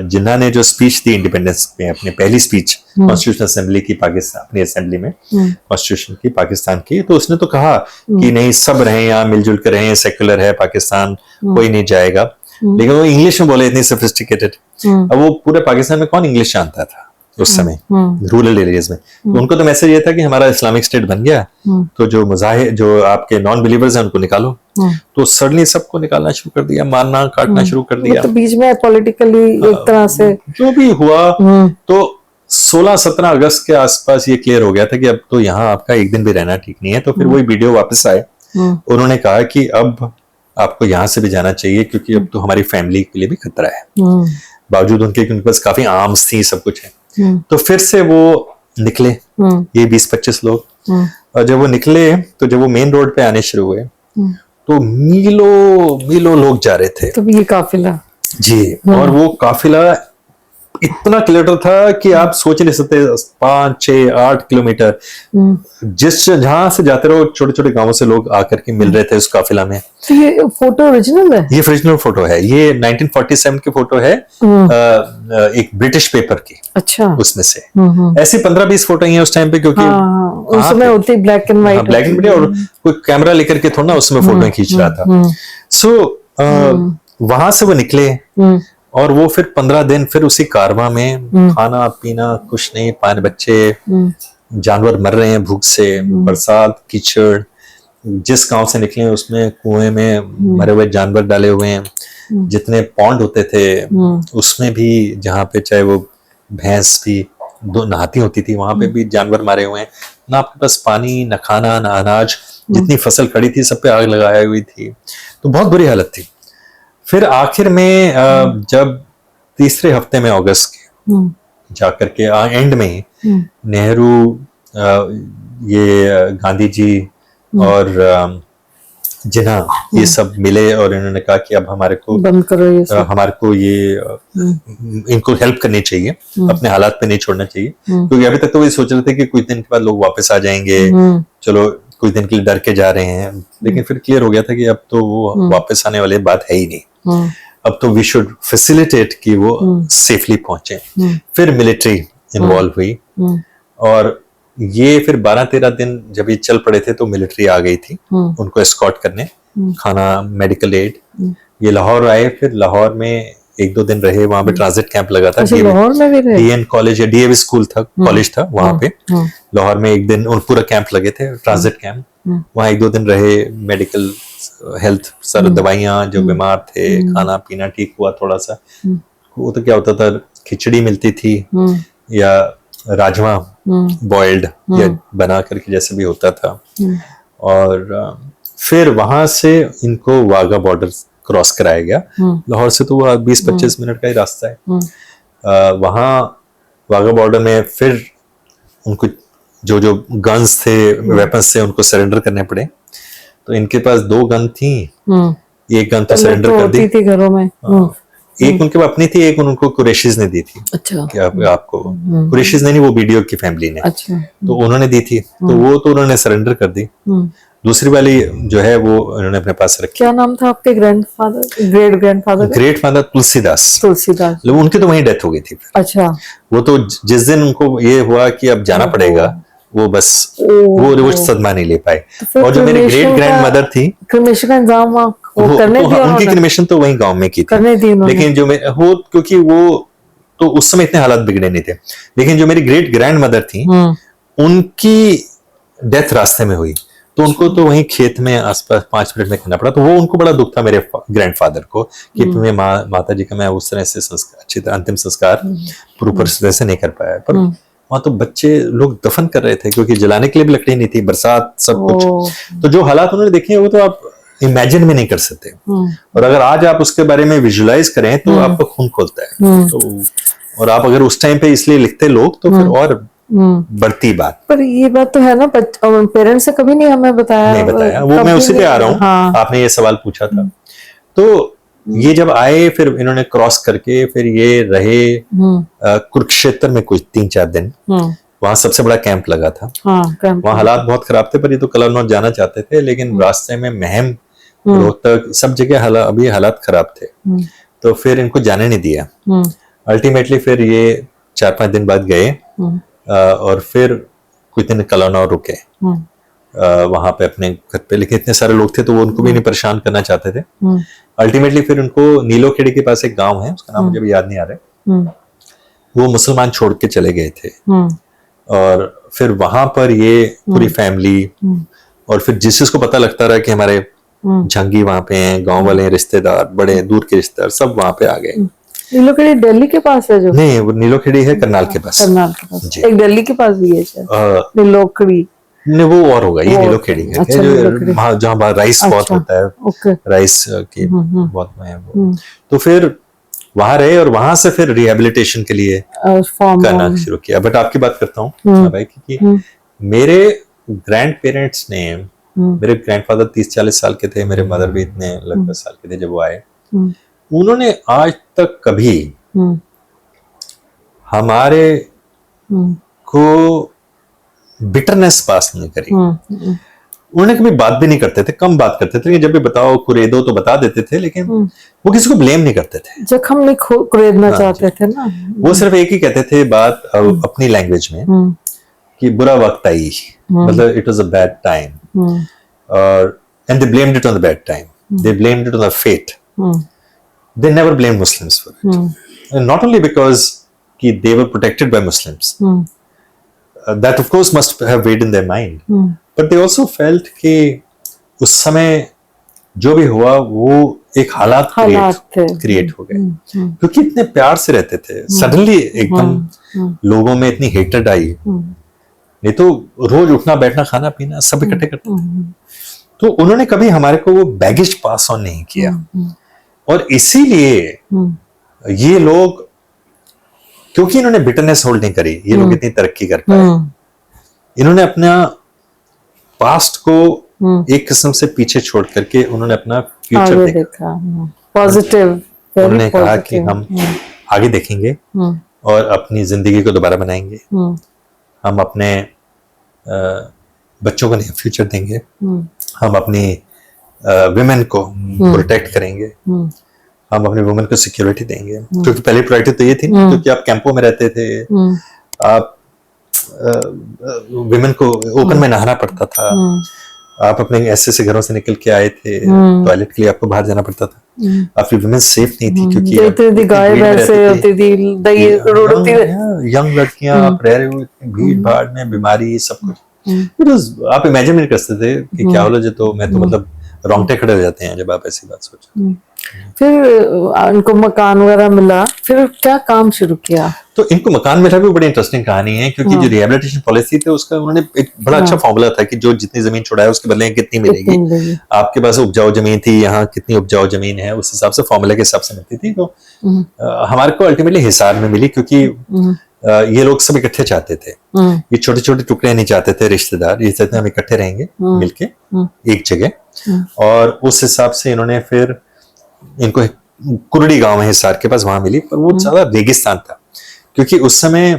जिन्ना ने जो स्पीच दी इंडिपेंडेंस में, अपनी पहली स्पीच कॉन्स्टिट्यूशन असेंबली की, पाकिस्तान अपनी असेंबली में कॉन्स्टिट्यूशन की पाकिस्तान की, तो उसने तो कहा कि नहीं सब रहे यहाँ, मिलजुल कर रहे, सेक्युलर है पाकिस्तान, कोई नहीं जाएगा। लेकिन वो इंग्लिश में बोले, इतनी सोफिस्टिकेटेड। अब वो पूरे पाकिस्तान में कौन इंग्लिश जानता था उस समय, रूरल एरियाज में। तो उनको तो मैसेज ये था कि हमारा इस्लामिक स्टेट बन गया, तो जो मुजाहिर, जो आपके नॉन बिलीवर्स हैं उनको निकालो। तो सडनली सबको निकालना शुरू कर दिया, मारना काटना शुरू कर दिया। तो बीच में पॉलिटिकली एक तरह से जो भी हुआ, तो 16-17 अगस्त के आसपास ये क्लियर हो गया था कि अब तो यहाँ आपका एक दिन भी रहना ठीक नहीं है। तो फिर वही वीडियो वापस आए, उन्होंने कहा कि अब आपको यहाँ से भी जाना चाहिए, क्योंकि अब तो हमारी फैमिली के लिए भी खतरा है। बावजूद उनके पास काफी आर्म्स थी, सब कुछ है। तो फिर से वो निकले, ये 20-25 लोग। और जब वो निकले, तो जब वो मेन रोड पे आने शुरू हुए, तो मीलों लोग जा रहे थे। तो ये काफिला जी, और वो काफिला इतना किलोमीटर था कि आप सोच नहीं सकते, 5, 6, 8 किलोमीटर जहां से जाते रहो, छोटे छोटे गांवों से लोग आकर के मिल रहे थे उस काफिला में। तो ये फोटो ओरिजिनल है? ये ओरिजिनल फोटो है, ये 1947 की फोटो है, एक ब्रिटिश पेपर की। अच्छा। उसमें से ऐसी 15-20 फोटो ही है उस टाइम पे, क्योंकि उस समय होती black and white, black and white, और कोई कैमरा लेकर के थोड़ा ना उसमें फोटो खींच रहा था। सो वहां से वो निकले, और वो फिर 15 दिन फिर उसी कारवां में, खाना पीना कुछ नहीं, 5 बच्चे, जानवर मर रहे हैं भूख से, बरसात, कीचड़। जिस गांव से निकले उसमें कुएं में मरे हुए जानवर डाले हुए हैं। जितने पौंड होते थे उसमें भी, जहाँ पे चाहे वो भैंस भी नहाती होती थी, वहां पे भी जानवर मारे हुए हैं। ना आपके पास पानी, ना खाना, ना अनाज। जितनी फसल खड़ी थी सब पे आग लगाई हुई थी। तो बहुत बुरी हालत थी। फिर आखिर में जब तीसरे हफ्ते में अगस्त के जाकर के एंड में नेहरू, ये गांधी जी और जिन्ना, ये सब मिले, और इन्होंने कहा कि अब हमारे को बंद करो ये सब। हमारे को ये इनको हेल्प करनी चाहिए, अपने हालात पे नहीं छोड़ना चाहिए। क्योंकि अभी तक तो वही सोच रहे थे कि कुछ दिन के बाद लोग वापस आ जाएंगे, चलो कुछ दिन के लिए डर के जा रहे हैं। लेकिन फिर क्लियर हो गया था कि अब तो वो वापस आने वाली बात है ही नहीं। अब तो वी शुड फैसिलिटेट कि वो सेफली पहुंचे। फिर मिलिट्री इन्वॉल्व हुई, और ये फिर 12-13 दिन जब ये चल पड़े थे तो मिलिट्री आ गई थी उनको एस्कॉर्ट करने, खाना, मेडिकल एड। ये लाहौर आए, फिर लाहौर में 1-2 दिन रहे, वहां पे ट्रांजिट कैंप लगा था। लाहौर में भी रहे? DN कॉलेज या DAV स्कूल था, कॉलेज था वहां पे। लाहौर में 1 दिन और पूरा कैंप लगे थे, ट्रांजिट कैंप। वहां 1-2 दिन रहे, मेडिकल हेल्थ, सारी दवाइयां, जो बीमार थे, खाना पीना ठीक हुआ थोड़ा सा। वो तो क्या होता था, खिचड़ी मिलती थी या राजमा बॉइल्ड या बना करके, जैसे भी होता था। और फिर वहां से इनको वाघा बॉर्डर क्रॉस कराया गया। लाहौर से तो वो 20-25 मिनट का ही रास्ता है। वहां वाघा बॉर्डर में फिर उनको जो गन्स थे, वेपन्स थे, उनको सरेंडर करने पड़े। तो इनके पास 2 गन थी, एक गन तो सरेंडर कर दी थी घरों में। एक उनके पास अपनी थी, एक उनको कुरैशीज ने दी थी। अच्छा। कि आपको कुरैशीज ने नहीं, वो वीडियो की फैमिली ने। अच्छा। तो उन्होंने दी थी, तो वो तो उन्होंने सरेंडर कर दी। दूसरी वाली जो है वो उन्होंने अपने पास रखी। क्या नाम था आपके ग्रैंडफादर, ग्रेट ग्रैंडफादर? तुलसीदास। उनकी तो वहीं डेथ हो गई थी। अच्छा। वो तो जिस दिन उनको ये हुआ कि अब जाना पड़ेगा, वो बस वो सदमा नहीं ले पाए। और जो मेरी ग्रेट ग्रैंड मदर थी, क्रिमेशन का इंतजाम वो करने दिया उनकी क्रिमेशन तो वहीं गांव में की थी, लेकिन जो हो, क्योंकि वो तो उस समय इतने हालात बिगड़े नहीं थे। लेकिन जो मेरी ग्रेट ग्रैंड मदर थी, उनकी डेथ रास्ते में हुई, तो उनको तो वहीं खेत में आसपास 5 मिनट में करना पड़ा। तो वो उनको बड़ा दुख था मेरे ग्रैंडफादर को कि तुम्हें माता जी का मैं उस तरह से अच्छी तरह अंतिम संस्कार प्रॉपर तरह से नहीं कर पाया। पर वहां तो बच्चे लोग दफन कर रहे थे, क्योंकि जलाने के लिए भी लकड़ी नहीं थी, बरसात, सब कुछ। तो जो हालात उन्होंने देखे वो तो आप इमेजिन भी नहीं कर सकते। और अगर आज आप उसके बारे में विजुलाइज करें तो आपका खून खोलता है। तो और आप अगर उस टाइम पे इसलिए लिखते लोग, तो फिर और बढ़ती बात। पर ये बात तो है ना, पेरेंट्स से कभी नहीं हमें बताया। नहीं बताया, वो मैं उसी पे आ रहा हूँ। हाँ। आपने ये सवाल पूछा था। तो ये जब आए, फिर इन्होंने क्रॉस करके फिर ये रहे कुरुक्षेत्र में कुछ 3-4 दिन। वहां सबसे बड़ा कैंप लगा था। वहां हालात बहुत खराब थे, पर ये तो कलरनौत जाना चाहते थे, लेकिन रास्ते में महम रोहतक सब जगह अभी हालात खराब थे, तो फिर इनको जाने नहीं दिया। अल्टीमेटली फिर ये 4-5 दिन बाद गए, और फिर कुछ दिन कलौनौर रुके वहां पे अपने घर पे, लेकिन इतने सारे लोग थे तो वो उनको भी नहीं परेशान करना चाहते थे। अल्टीमेटली फिर उनको नीलोखेड़ी के पास एक गांव है, उसका नाम मुझे भी याद नहीं आ रहा है, वो मुसलमान छोड़ के चले गए थे, और फिर वहां पर ये पूरी फैमिली, और फिर जिस चीज को पता लगता रहा कि हमारे झंगी वहां पे हैं, गांव वाले रिश्तेदार, बड़े दूर के रिश्तेदार सब वहां पे आ गए। नीलोखेड़ी दिल्ली के पास है जो? नहीं, वो नीलोखेड़ी है करनाल के पास। करनाल के पास जी। एक दिल्ली के पास भी है शायद, नीलोखेड़ी। नहीं, वो और होगा, ये नीलोखेड़ी है। अच्छा, जो जहाँ राइस बहुत होता है, ओके। राइस की बहुत है वो। तो फिर वहां रहे, और वहां से फिर रिहेबिलिटेशन के लिए करना शुरू किया। बट आपकी बात करता हूँ भाई कि मेरे ग्रैंड पेरेंट्स ने, मेरे ग्रैंडफादर 30-40 साल के थे, मेरे मदर भी इतने लगभग साल के थे जब वो आए, उन्होंने आज तक कभी हमारे को बिटरनेस पास नहीं करी। उन्होंने कभी बात भी नहीं करते थे, कम बात करते थे, लेकिन जब भी बताओ कुरेदो तो बता देते थे, लेकिन वो किसी को ब्लेम नहीं करते थे। जख्म नहीं कुरेदना चाहते थे ना, वो सिर्फ एक ही कहते थे बात अपनी लैंग्वेज में कि बुरा वक्त आई, मतलब it was a bad time, और and they blamed it on the bad time, they blamed it on the fate, they never blamed Muslims for it, not only because कि they were protected by Muslims, that of course must have weighed in their mind, but they also felt कि उस समय जो भी हुआ वो एक हालात क्रिएट हो गए, क्योंकि इतने प्यार से रहते थे, सडनली एकदम लोगों में इतनी हेटर्ड आई। नहीं तो रोज उठना बैठना खाना पीना सब इकट्ठे करते थे, तो उन्होंने कभी हमारे को वो बैगेज पास ऑन नहीं किया, और इसीलिए ये लोग, क्योंकि इन्होंने बिटरनेस होल्ड नहीं करी, ये लोग इतनी तरक्की कर पाए। इन्होंने अपना पास्ट को एक किस्म से पीछे छोड़ करके उन्होंने अपना फ्यूचर देखा, पॉजिटिव। उन्होंने कहा कि हम आगे देखेंगे और अपनी जिंदगी को दोबारा बनाएंगे, हम अपने बच्चों को नया फ्यूचर देंगे, हम अपनी विमेन को प्रोटेक्ट करेंगे, हम अपने वुमेन को सिक्योरिटी देंगे, क्योंकि पहली प्रायोरिटी तो ये थी ना, क्योंकि आप कैंपों में रहते थे, आप विमेन को ओपन में नहाना पड़ता था, आप अपने ऐसे घरों से निकल के आए थे, टॉयलेट के लिए आपको बाहर जाना पड़ता था, आपकी विमेन सेफ नहीं थी, क्योंकि गाय भैंसे होती थी, दही रोटी, यंग लड़कियां, आप रह रहे हो इतनी भीड़ भाड़ में, बीमारी सब कुछ, आप इमेजिन नहीं कर सकते थे कि क्या हो। तो मैं तो मतलब रोंगटे खड़े हो जाते हैं जब आप ऐसी बात सोचते। फिर इनको मकान वगैरह मिला, फिर क्या काम शुरू किया? तो इनको मकान मिला भी बड़ी इंटरेस्टिंग कहानी है, क्योंकि जो रिहेबिलिटेशन पॉलिसी थी उसका उन्होंने एक बड़ा अच्छा फॉर्मूला था कि जो जितनी जमीन छुड़ाए उसके बदले कितनी मिलेगी, आपके पास उपजाऊ जमीन थी, यहाँ कितनी उपजाऊ जमीन है, उस हिसाब से फॉर्मूले के हिसाब से मिलती थी। तो हमारे को अल्टीमेटली हिसार में मिली, क्योंकि ये लोग सब इकट्ठे चाहते थे, ये छोटे छोटे टुकड़े नहीं चाहते थे रिश्तेदार, ये चाहते हम इकट्ठे रहेंगे मिलके एक जगह, और उस हिसाब से इन्होंने फिर इनको कुरड़ी गांव है हिसार के पास, वहां मिली, पर वो ज्यादा रेगिस्तान था, क्योंकि उस समय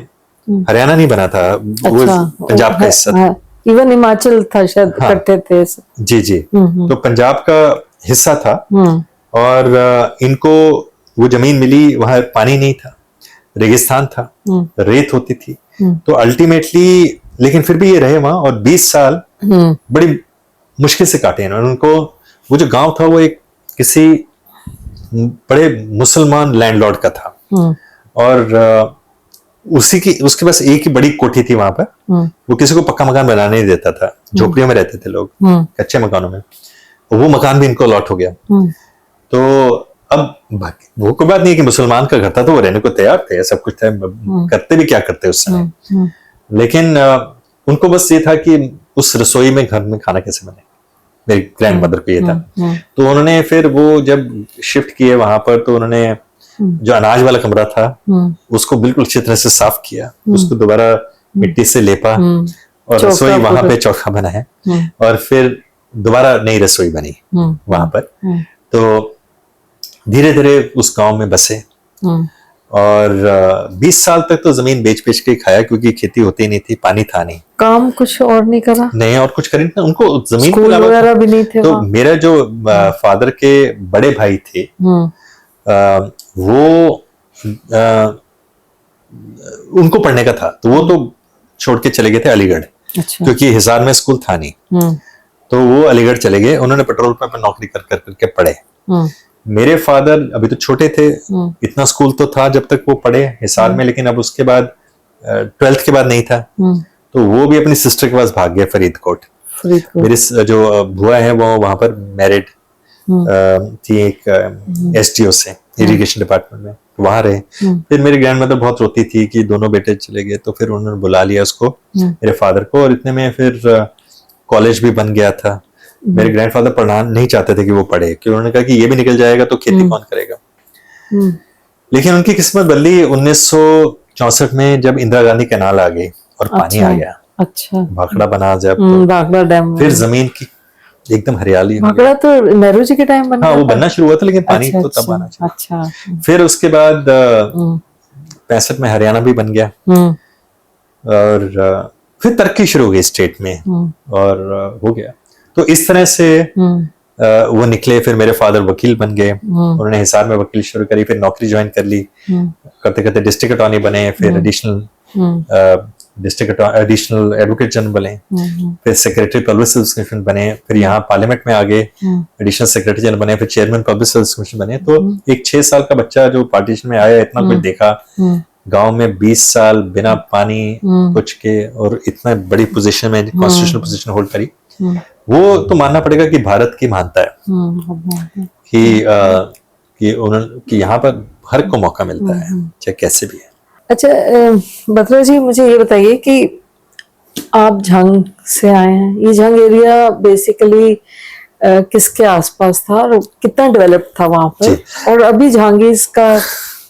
हरियाणा नहीं बना था, वो पंजाब का हिस्सा था, इवन हिमाचल था शायद, इकट्ठे थे। जी तो पंजाब का हिस्सा था, और इनको वो जमीन मिली, वहां पानी नहीं था, रेगिस्तान था, रेत होती थी, तो अल्टीमेटली लेकिन फिर भी ये रहे वहां, और 20 साल बड़ी मुश्किल से काटे इन्होंने। उनको वो जो गांव था वो एक किसी बड़े मुसलमान लैंडलॉर्ड का था, और उसके पास एक ही बड़ी कोठी थी वहां पर, वो किसी को पक्का मकान बनाने नहीं देता था, झोपड़ियों में रहते थे लोग, कच्चे मकानों में, वो मकान भी इनको अलॉट हो गया। तो अब वो कोई बात नहीं है कि मुसलमान का घर था तो वो रहने को तैयार थे, सब कुछ था, करते भी क्या करते उस समय, लेकिन उनको बस ये था कि उस रसोई में घर में खाना कैसे बने, मेरी ग्रैंड मदर को ये था। तो उन्होंने फिर वो जब शिफ्ट किए वहां पर, तो उन्होंने जो अनाज वाला कमरा था उसको बिल्कुल अच्छी तरह से साफ किया, उसको दोबारा मिट्टी से लेपा, और रसोई वहां पे चौका बनाया, और फिर दोबारा नई रसोई बनी वहां पर। तो धीरे धीरे उस गांव में बसे, और 20 साल तक तो जमीन बेच बेच के खाया, क्योंकि खेती होती नहीं थी, पानी था नहीं। काम कुछ और नहीं करा? नहीं, और कुछ करें, उनको जमीन के स्कूल अलावा वगैरह भी नहीं थे तो वहाँ? मेरा जो फादर के बड़े भाई थे, वो उनको पढ़ने का था, तो वो तो छोड़ के चले गए थे अलीगढ़। अच्छा। क्योंकि हिसार में स्कूल था नहीं, तो वो अलीगढ़ चले गए। उन्होंने पेट्रोल पंप में नौकरी कर करके पढ़े। मेरे फादर अभी तो छोटे थे, इतना स्कूल तो था जब तक वो पढ़े हिसार में, लेकिन अब उसके बाद 12th के बाद नहीं था, तो वो भी अपनी सिस्टर के पास भाग गए फरीदकोट। मेरी जो बुआ है वो वहां पर मैरिड थी एक एसडीओ से, इरिगेशन डिपार्टमेंट में, वहां रहे। फिर मेरी ग्रैंडमदर बहुत रोती थी कि दोनों बेटे चले गए, तो फिर उन्होंने बुला लिया उसको, मेरे फादर को, और इतने में फिर कॉलेज भी बन गया था। मेरे ग्रैंडफादर पढ़ना नहीं चाहते थे कि वो पढ़े, क्योंकि उन्होंने कहा कि ये भी निकल जाएगा तो खेती कौन करेगा। लेकिन उनकी किस्मत बदली 1964 में, जब इंदिरा गांधी कैनाल आ गई और पानी आ गया। अच्छा। भाखड़ा बना जब, भाखड़ा डैम, फिर जमीन की एकदम हरियाली। भाखड़ा तो नेहरू जी के टाइम बना? हाँ, वो बनना शुरू हुआ था, लेकिन पानी तो तब आना चाहिए। अच्छा। फिर उसके बाद 65 में हरियाणा भी बन गया, और फिर तरक्की शुरू हो गई स्टेट में, और हो गया। तो इस तरह से वो निकले। फिर मेरे फादर वकील बन गए, उन्होंने हिसार में वकील शुरू करी, फिर नौकरी ज्वाइन कर ली, करते करते डिस्ट्रिक्ट अटॉर्नी बने, फिर एडिशनल एडवोकेट जनरल बने, फिर सेक्रेटरी पब्लिक सर्विस कमीशन बने, फिर यहाँ पार्लियामेंट में आ गए, एडिशनल सेक्रेटरी जनरल बने, फिर चेयरमैन पब्लिक सर्विस कमीशन बने। तो एक 6 साल का बच्चा जो पार्टीशन में आया, इतना कुछ देखा, गांव में 20 साल बिना पानी कुछ के, और इतना बड़ी पोजीशन में, कॉन्स्टिट्यूशनल पोजीशन होल्ड करी, वो तो मानना पड़ेगा कि भारत की महानता है कि यहाँ पर हर को मौका मिलता है, चाहे कैसे भी है। अच्छा बत्रा जी, मुझे ये बताइए कि आप झंग से आए हैं, ये झंग एरिया बेसिकली किसके आसपास था और कितना डेवलप्ड था वहां पर, और अभी जहांगीर का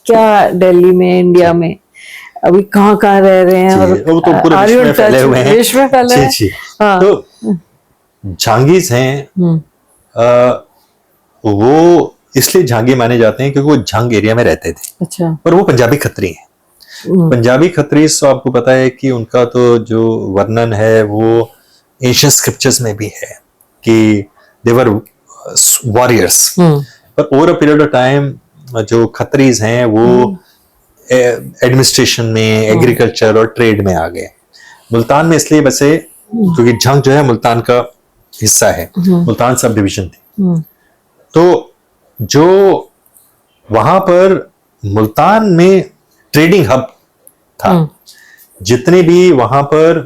क्या दिल्ली में, इंडिया में अभी कहाँ कहाँ रह रहे हैं, और वो तो पूरे विश्व में फैले हुए हैं। विश्व में फैले हैं। हाँ। तो जहांगीर हैं, वो इसलिए जहांगीर माने जाते हैं क्योंकि वो झंग एरिया में रहते थे। अच्छा। और वो पंजाबी खत्री हैं। पंजाबी खत्री, तो आपको पता है कि उनका तो जो वर्णन है वो एंशिएंट स्क्रिप्चर्स में भी है कि दे वर वॉरियर्स। पर over a period of time जो खत्रीज हैं वो एडमिनिस्ट्रेशन में, एग्रीकल्चर और ट्रेड में आ गए। मुल्तान में इसलिए बसे क्योंकि झंग जो है मुल्तान का हिस्सा है, मुल्तान सब डिवीजन थी। तो जो वहां पर मुल्तान में ट्रेडिंग हब था, जितने भी वहां पर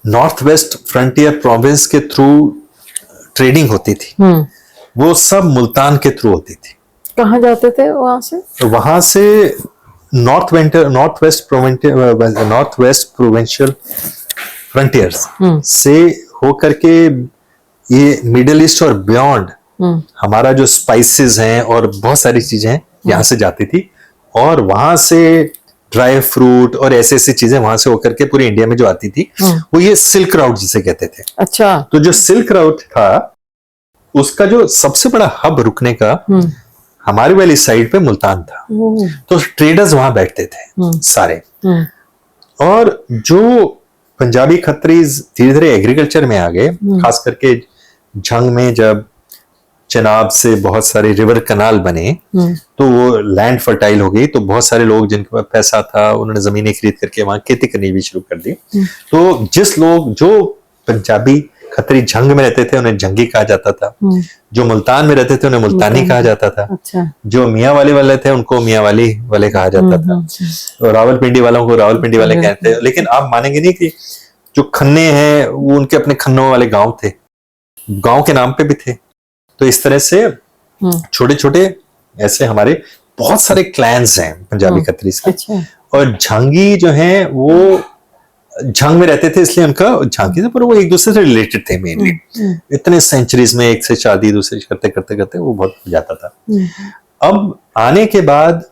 नॉर्थ वेस्ट फ्रंटियर प्रोविंस के थ्रू ट्रेडिंग होती थी, वो सब मुल्तान के थ्रू होती थी। कहाँ जाते थे वहां से? वहां से नॉर्थ वेस्ट प्रोविंशियल फ्रंटियर्स से होकर के ये मिडिल ईस्ट और बियॉन्ड हमारा जो स्पाइसेस हैं और बहुत सारी चीजें हैं यहाँ से जाती थी, और वहां से ड्राई फ्रूट और ऐसी ऐसी चीजें वहां से होकर के पूरी इंडिया में जो आती थी, वो ये सिल्क राउट जिसे कहते थे। अच्छा। तो जो सिल्क राउट था उसका जो सबसे बड़ा हब रुकने का हमारी वाली साइड पे मुल्तान था। तो ट्रेडर्स वहां बैठते थे सारे, और जो पंजाबी खत्रीज धीरे धीरे एग्रीकल्चर में आ गए, खास करके झंग में जब चनाब से बहुत सारे रिवर कनाल बने तो वो लैंड फर्टाइल हो गई, तो बहुत सारे लोग जिनके पास पैसा था उन्होंने जमीनें खरीद करके वहां खेती करनी भी शुरू कर दी। तो जो पंजाबी खत्री झंग में रहते थे उन्हें झंगी कहा जाता था, जो मुल्तान में रहते थे उन्हें मुल्तानी कहा जाता था। अच्छा। जो मियाँ वाले थे उनको मियाँ वाले कहा जाता था, और रावलपिंडी वालों को रावलपिंडी वाले कहते हैं। लेकिन आप मानेंगे नहीं कि जो खन्ने हैं वो उनके अपने खन्नों वाले गांव थे, गांव के नाम पे भी थे। तो इस तरह से छोटे छोटे ऐसे हमारे बहुत सारे क्लैंस हैं पंजाबी खत्रीज के। अच्छा। और झंगी जो है वो झंग में रहते थे इसलिए उनका झांकी था, पर वो एक दूसरे से रिलेटेड थे मेनली। इतने सेंचुरीज में एक से शादी दूसरे करते करते करते वो बहुत जाता था। अब आने के बाद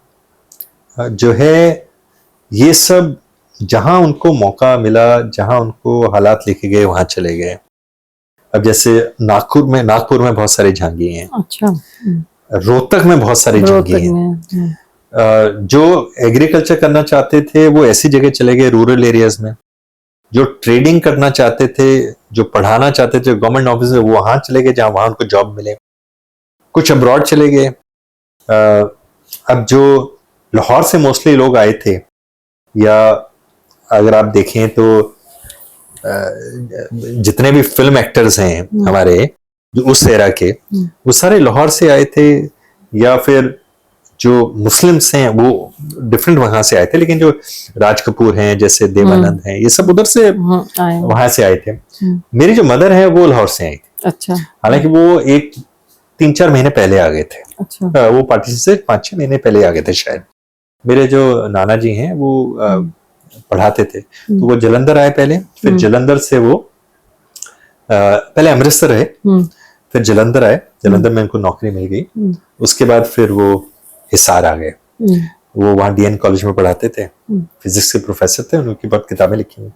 जो है ये सब जहां उनको मौका मिला, जहां उनको हालात लेके गए वहां चले गए। अब जैसे नागपुर में बहुत सारे झांगी हैं। अच्छा। रोहतक में बहुत सारे झांगी हैं। जो एग्रीकल्चर करना चाहते थे वो ऐसी जगह चले गए रूरल एरियाज में, जो ट्रेडिंग करना चाहते थे, जो पढ़ाना चाहते थे गवर्नमेंट ऑफिस में, वो वहां चले गए जहां वहां उनको जॉब मिले। कुछ अब्रॉड चले गए। अब जो लाहौर से मोस्टली लोग आए थे, या अगर आप देखें तो जितने भी फिल्म एक्टर्स हैं हमारे जो उस एरा के, वो सारे लाहौर से आए थे, या फिर जो मुस्लिम्स हैं वो डिफरेंट वहां से आए थे, लेकिन जो राज कपूर हैं जैसे देवानंद हैं, ये सब उधर से वहां से आए थे। मेरी जो मदर है वो लाहौर से आई थी। अच्छा। हालांकि वो 3-4 महीने पहले आ गए थे। अच्छा। वो पार्टी से 5-6 महीने पहले आ गए थे शायद। मेरे जो नाना जी हैं वो पढ़ाते थे, तो वो जलंधर आए पहले, फिर जलंधर से वो पहले अमृतसर रहे, फिर जलंधर आए, जलंधर में उनको नौकरी मिल गई। उसके बाद फिर वो हिसार आ गए। वो वहाँ डीएन कॉलेज में पढ़ाते थे, फिजिक्स के प्रोफेसर थे, उनकी बहुत किताबें लिखी हुई।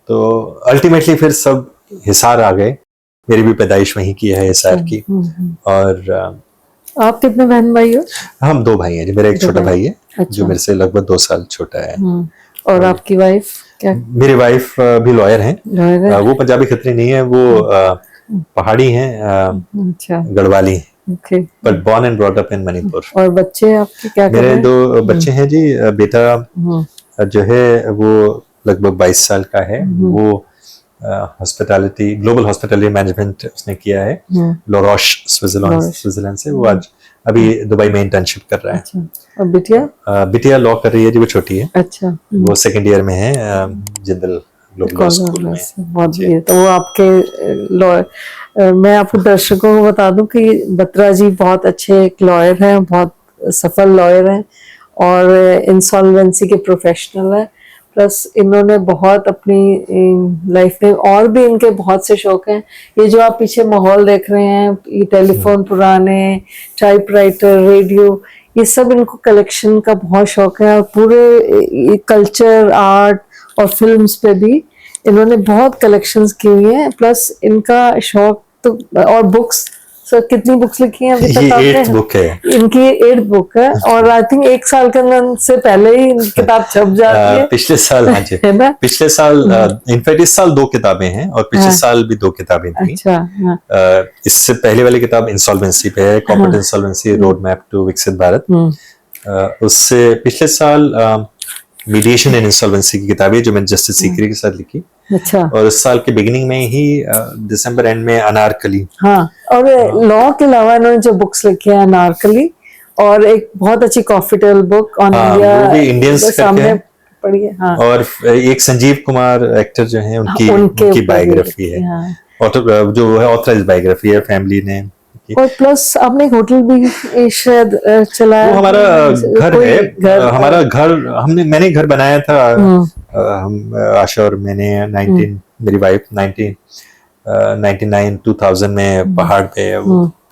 तो अल्टीमेटली फिर सब हिसार आ गए। मेरी भी पैदाइश वहीं की है, हिसार की। और आप कितने बहन भाई हो? हम 2 भाई हैं जी। मेरा एक छोटा भाई है। अच्छा। जो मेरे से लगभग 2 साल छोटा है। और आपकी वाइफ क्या? मेरी वाइफ भी लॉयर हैं। वो पंजाबी खत्री नहीं है, वो पहाड़ी हैं। अच्छा। Garhwali, but born and brought up in Manipur. और बच्चे आपके क्या कर रहे हैं? मेरे 2 बच्चे हैं जी। बेटा जो है वो लगभग 22 साल का है। वो हॉस्पिटैलिटी, ग्लोबल हॉस्पिटैलिटी मैनेजमेंट उसने किया है लॉरोश स्विट्जरलैंड से। वो आज अभी दुबई में इंटर्नशिप कर रहा है। अच्छा। और बिटिया? बिटिया लॉ कर रही है जी, वो छोटी है। अच्छा। वो 2nd ईयर में है जिंदल ग्लोबल स्कूल में। बहुत बढ़िया। तो वो आपके लॉयर, मैं आपको दर्शकों को बता दूं कि बत्रा जी बहुत अच्छे एक लॉयर हैं, बहुत सफल लॉयर हैं और इंसॉल्वेंसी के प्रोफेशनल हैं। प्लस इन्होंने बहुत अपनी लाइफ में और भी इनके बहुत से शौक हैं। ये जो आप पीछे माहौल देख रहे हैं, ये टेलीफोन पुराने, टाइपराइटर, रेडियो, ये सब इनको कलेक्शन का बहुत शौक है। और पूरे कल्चर, आर्ट और फिल्म्स पे भी इन्होंने बहुत कलेक्शंस की हुई हैं। प्लस इनका शौक तो, और बुक्स, सर कितनी बुक्स लिखी हैं अभी तक आपने? 8th बुक है इनकी, 8th बुक है। और आई थिंक 1 साल के अंदर से पहले ही किताब छप जाती है। पिछले साल, हाँ जी, है ना? पिछले साल इनफैक्ट इस साल 2 किताबें हैं और पिछले साल भी 2 किताबें थी। अच्छा। इससे पहले वाली किताब इंसॉल्वेंसी पे है, corporate insolvency road map to Viksit Bharat. उससे पिछले साल मीडिएशन एंड इंसॉल्वेंसी की किताब है जो मैंने जस्टिस सीकरी के साथ लिखी। अच्छा। और इस साल के बिगिनिंग में ही दिसंबर एंड में अनारकली। हाँ। और लॉ के अलावा इन्होंने जो बुक्स लिखी है, अनारकली और एक बहुत अच्छी coffee table book on India, वो भी इंडियंस सामने पढ़ी है। हाँ। और एक संजीव कुमार एक्टर जो है उनकी बायोग्राफी है। हाँ। जो है ऑथराइज्ड बायोग्राफी है, फैमिली ने। और प्लस आपने एक होटल भी शायद चलाया। वो हमारा घर है। हमारा घर मैंने घर बनाया था। हम आशा और मैंने मेरी वाइफ 1999 2000 में पहाड़ पे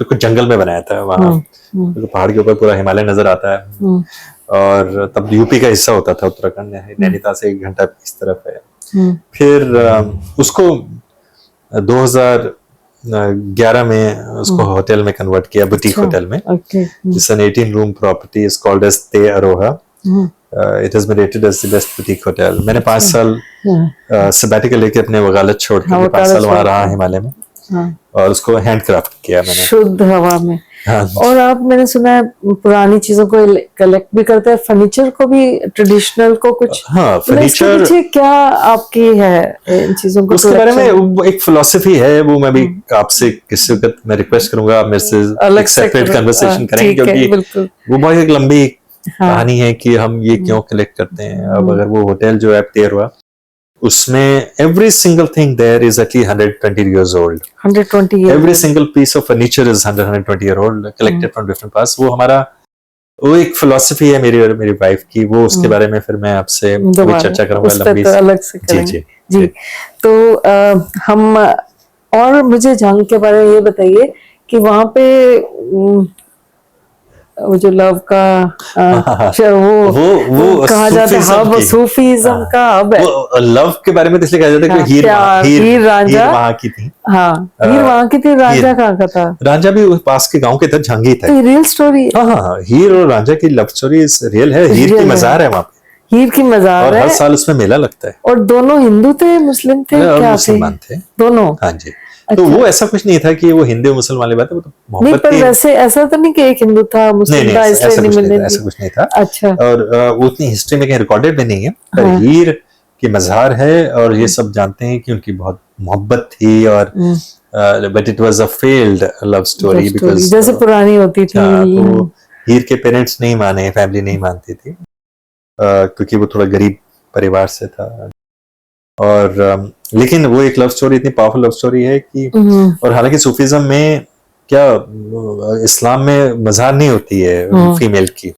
कुछ जंगल में बनाया था। वहाँ पहाड़ के ऊपर पूरा हिमालय नजर आता है। और तब यूपी का हिस्सा होता था, उत्तराखंड नैनीताल से 1 घंटा इस तरफ है। फिर उसको 2011 में उसको होटल में कन्वर्ट किया, बुटीक होटल में। It's an 18 room property, is called as Te Aroha. It has been rated as the best boutique hotel. मैंने 5 साल सबैटिकल लेके अपने वकालत छोड़ के 5 साल वहां रहा हिमालय में। और उसको हैंडक्राफ्ट किया मैंने, शुद्ध हवा में। हाँ। और आप, मैंने सुना है पुरानी चीजों को कलेक्ट भी करते हैं, फर्नीचर को भी, ट्रेडिशनल को कुछ। हाँ, फर्नीचर क्या आपकी है इन चीजों को? उसके बारे में एक फिलॉसफी है, वो मैं भी आपसे किसी वक्त मैं रिक्वेस्ट करूंगा आप मेरे से एक सेपरेट कन्वर्सेशन करेंगे, क्योंकि वो बहुत एक लंबी कहानी है कि हम ये क्यों कलेक्ट करते हैं। अब अगर वो होटल जो है तेर हुआ, उसमें every single thing there is at least 120 years old. 120 years. Every single piece of furniture is 120 year old, collected from different parts. वो हमारा, वो एक फिलॉसफी है मेरी और मेरी वाइफ की। वो उसके बारे में फिर मैं आपसे चर्चा करूंगा लंबी से। अलग से करेंगे। जी। तो हम, और मुझे जंग के बारे में ये बताइए कि वहां पे वो जो लव का वो कहा जाता है हब, सूफीज्म का हब है। वो लव के बारे में तो इसलिए कहा जाता है कि हीर रांझा वहां की थी। हाँ, हीर वहां की थी, रांझा कहाँ का था? रांझा भी पास के गांव के था, झांगी था। तो रियल स्टोरी? हाँ, हीर और रांझा की लव स्टोरी रियल है। हीर की मजार है वहां पे, हीर की मजार और है, हर साल उसमें मेला लगता है। और दोनों हिंदू थे, मुस्लिम थे, क्या मुसलमान थे दोनों? हाँ जी। तो वो ऐसा कुछ नहीं था कि वो हिंदू मुसलमान वाली बात है, वो तो नहीं, मोहब्बत पर थी। वैसे ऐसा तो नहीं कि एक हिंदू था, मुस्लिम था, इसलिए नहीं मिलने। ऐसा कुछ नहीं था। अच्छा। और वो उतनी हिस्ट्री में कहीं रिकॉर्डेड भी नहीं है, पर हीर की मजार है, और ये सब जानते हैं कि उनकी बहुत मोहब्बत थी, और but it was a failed love story, because जैसे पुरानी होती थी। तो हीर के पेरेंट्स नहीं माने, फैमिली नहीं मानती थी, क्योंकि वो थोड़ा गरीब परिवार से था। और लेकिन वो एक लव स्टोरी इतनी पावरफुल लव स्टोरी है कि, और हालांकि सूफीज्म में क्या, इस्लाम में मजार नहीं होती है फीमेल की,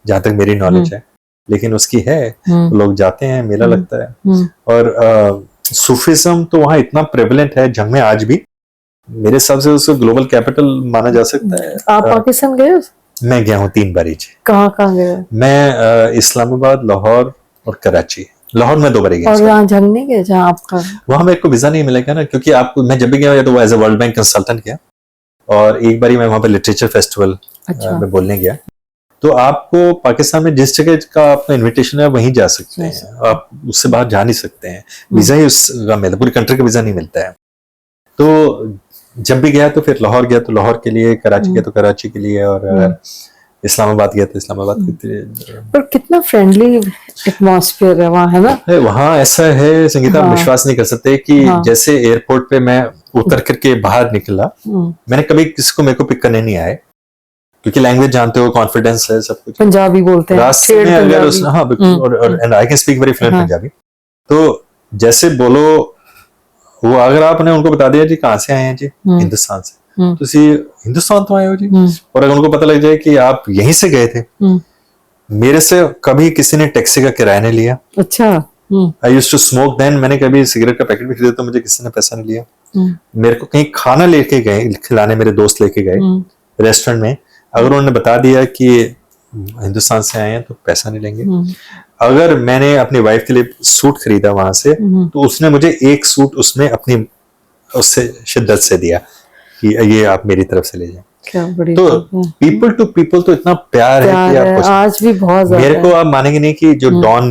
जहां तक मेरी नॉलेज है, लेकिन उसकी है। लोग जाते हैं, मेला लगता है। और सूफीज्म तो वहाँ इतना प्रेवलेंट है जंग में आज भी, मेरे हिसाब से उसको ग्लोबल कैपिटल माना जा सकता है। आप पाकिस्तान गए? मैं गया हूँ 3 बार। कहाँ गए? मैं इस्लामाबाद, लाहौर और कराची। लाहौर में 2 बार गया। और यहाँ जंग नहीं गए जहाँ आपका? वहाँ मेरे को वीजा नहीं मिलेगा ना, क्योंकि आपको, मैं जब भी गया तो as a World Bank consultant गया, और एक बार मैं वहाँ पे लिटरेचर फेस्टिवल में बोलने गया। तो आपको पाकिस्तान में जिस जगह का आपका इनविटेशन है वहीं जा सकते हैं, आप उससे बाहर जा नहीं सकते हैं, वीजा ही उसका मिलता है, पूरी कंट्री का वीजा नहीं मिलता है। तो जब भी गया तो फिर लाहौर गया तो लाहौर के लिए, कराची गया तो कराची के लिए, और इस्लामाबाद गया तो इस्लामाबाद के लिए। पर कितना फ्रेंडली एटमॉस्फेयर है वहाँ, है ना? वहाँ ऐसा है संगीता, आप विश्वास नहीं कर सकते कि जैसे एयरपोर्ट पे मैं उतर करके बाहर निकला, मैंने कभी किसी को मेरे को पिक करने नहीं आए, क्योंकि लैंग्वेज जानते हो, कॉन्फिडेंस है, सब कुछ पंजाबी बोलते हैं रास्ते में, अगर उस और I can speak very fluent Punjabi, तो जैसे बोलो, वो अगर आपने उनको बता दिया जी कहाँ से आए हैं जी, हिंदुस्तान से, तो हिंदुस्तान तो आए हो जी, और अगर उनको पता लग जाए कि आप यहीं से गए थे, मेरे से कभी किसी ने टैक्सी का किराया नहीं लिया। अच्छा। I used to smoke then, मैंने कभी सिगरेट का पैकेट भी खरीदा तो मुझे किसी ने पैसा नहीं लिया। मेरे को कहीं खाना लेके गए खिलाने, मेरे दोस्त लेके गए रेस्टोरेंट में, अगर उन्होंने बता दिया कि हिंदुस्तान से आए हैं तो पैसा नहीं लेंगे। अगर मैंने अपनी वाइफ के लिए सूट खरीदा वहां से, तो उसने मुझे एक सूट उसने अपनी उससे शिद्दत से दिया कि ये आप मेरी तरफ से ले जाएं। क्या बड़ी तो पीपल टू पीपल तो इतना प्यार है कि आप आज भी बहुत ज्यादा मेरे को आप मानेंगे नहीं कि जो डॉन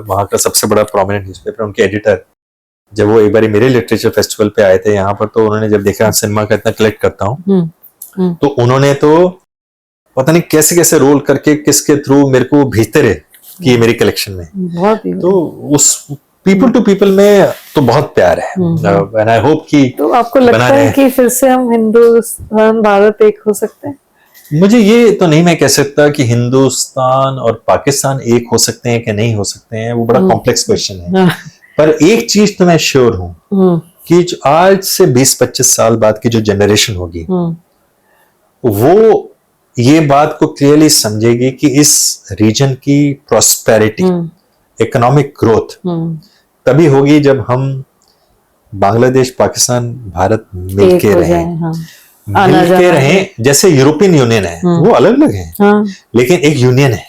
वहां का सबसे बड़ा प्रोमिनेंट न्यूज़पेपर, उनके एडिटर, जब वो एक बार मेरे लिटरेचर फेस्टिवल पे आए थे यहाँ पर, तो उन्होंने जब देखा सिनेमा का इतना कलेक्ट करता हूँ, तो उन्होंने तो पता नहीं कैसे कैसे रोल करके किसके थ्रू मेरे को भेजते रहे कि ये मेरी कलेक्शन में। तो उस पीपल टू पीपल में तो बहुत प्यार है, एंड आई होप कि तो आपको लगता है कि फिर से हम हिंदुस्तान भारत एक हो सकते हैं? मुझे ये तो नहीं मैं कह सकता कि हिंदुस्तान और पाकिस्तान एक हो सकते हैं कि नहीं हो सकते हैं, वो बड़ा कॉम्प्लेक्स क्वेश्चन है। पर एक चीज तो मैं श्योर हूं कि जो आज से 20-25 साल बाद की जो जनरेशन होगी, वो ये बात को क्लियरली समझेगी कि इस रीजन की प्रॉस्पेरिटी, इकोनॉमिक ग्रोथ तभी होगी जब हम बांग्लादेश, पाकिस्तान, भारत मिलके रहें। मिलके रहें, जैसे यूरोपियन यूनियन है, वो अलग अलग है, लेकिन एक यूनियन है,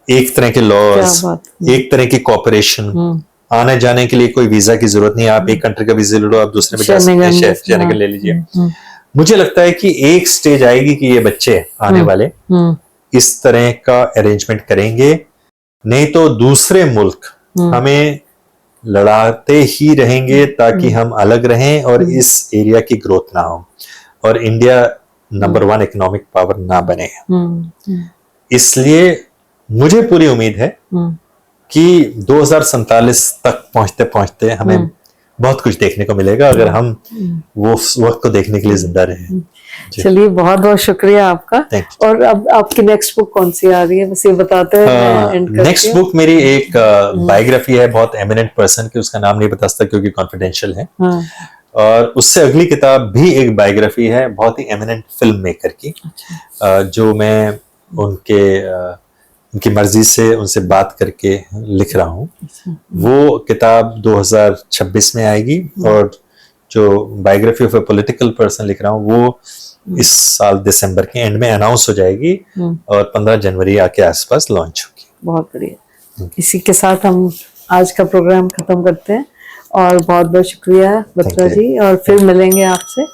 एक तरह के लॉज, एक तरह की कॉपरेशन, आने जाने के लिए कोई वीजा की जरूरत नहीं, आप एक कंट्री का वीजा ले लो, आप दूसरे में जा सकते हैं, ले लीजिए। मुझे लगता है कि एक स्टेज आएगी कि ये बच्चे आने वाले इस तरह का अरेंजमेंट करेंगे, नहीं तो दूसरे मुल्क हमें लड़ाते ही रहेंगे ताकि हम अलग रहें और इस एरिया की ग्रोथ ना हो और इंडिया नंबर 1 इकोनॉमिक पावर ना बने। इसलिए मुझे पूरी उम्मीद है कि 2047 तक पहुंचते पहुंचते हमें बहुत कुछ देखने को मिलेगा, अगर हम वो वक्त को देखने के लिए जिंदा रहे। चलिए, बहुत बहुत शुक्रिया आपका। और अब आपकी नेक्स्ट बुक कौन सी आ रही है, बस ये बताते हैं। नेक्स्ट बुक मेरी एक बायोग्राफी है, बहुत एमिनेंट पर्सन की, उसका नाम नहीं बता सकता क्योंकि कॉन्फिडेंशियल है। और उससे अगली किताब भी एक बायोग्राफी है, बहुत ही एमिनेंट फिल्म मेकर की, जो मैं उनकी मर्जी से उनसे बात करके लिख रहा हूँ। वो किताब 2026 में आएगी, और जो biography of A political person लिख रहा हूँ वो इस साल दिसंबर के एंड में अनाउंस हो जाएगी और 15 जनवरी के आसपास लॉन्च होगी। बहुत बढ़िया। इसी के साथ हम आज का प्रोग्राम खत्म करते हैं और बहुत बहुत शुक्रिया बत्रा जी, और फिर मिलेंगे आपसे।